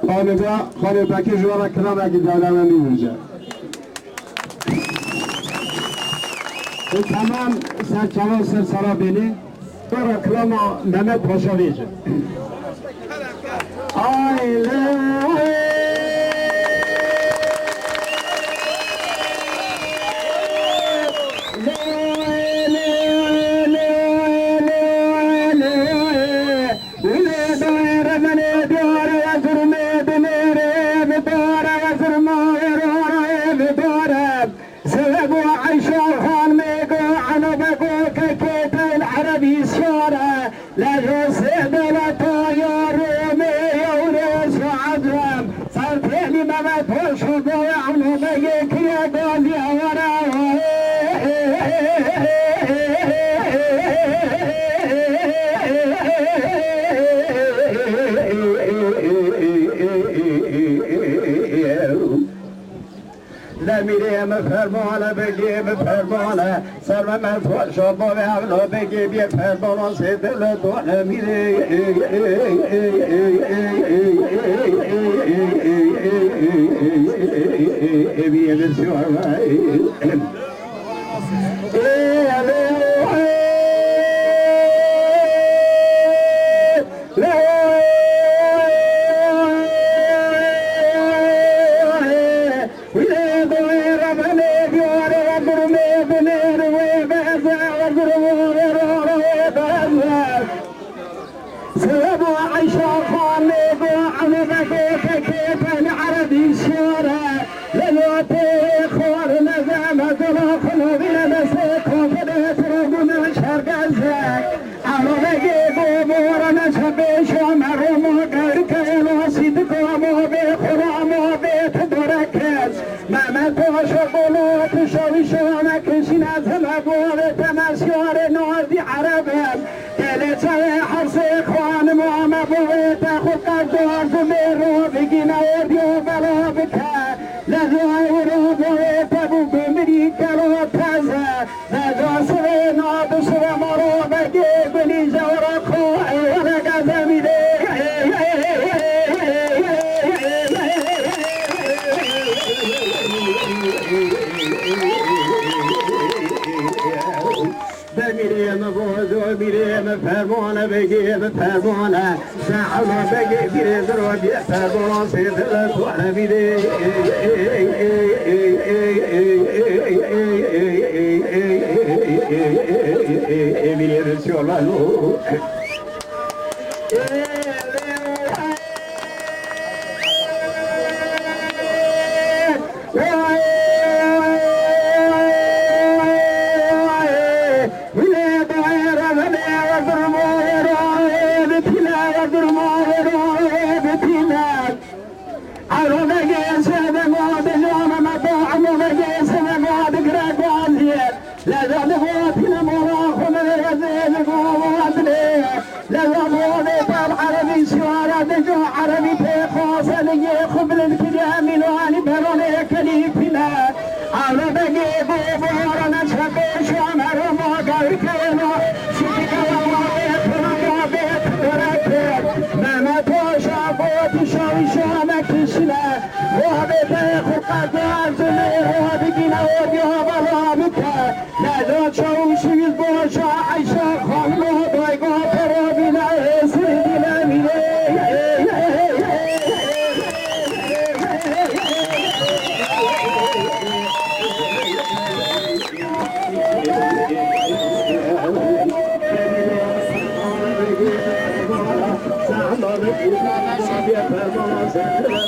خانه که جوارا کلام اگه دادم نمیشه تمام سرچوان سرسرا بینی برا کلام نمت پاشا بیجه میریم فرمانه بگیم فرمانه سر و مرفوع شما و اولا بگیم یه فرمانه سی دل دونه میره بیه بسیار فرمانه بگیم فرمانه سعلا بگیم بیره درادی فرمانه سیدل توانه بیده بیره رسولانو Thank you.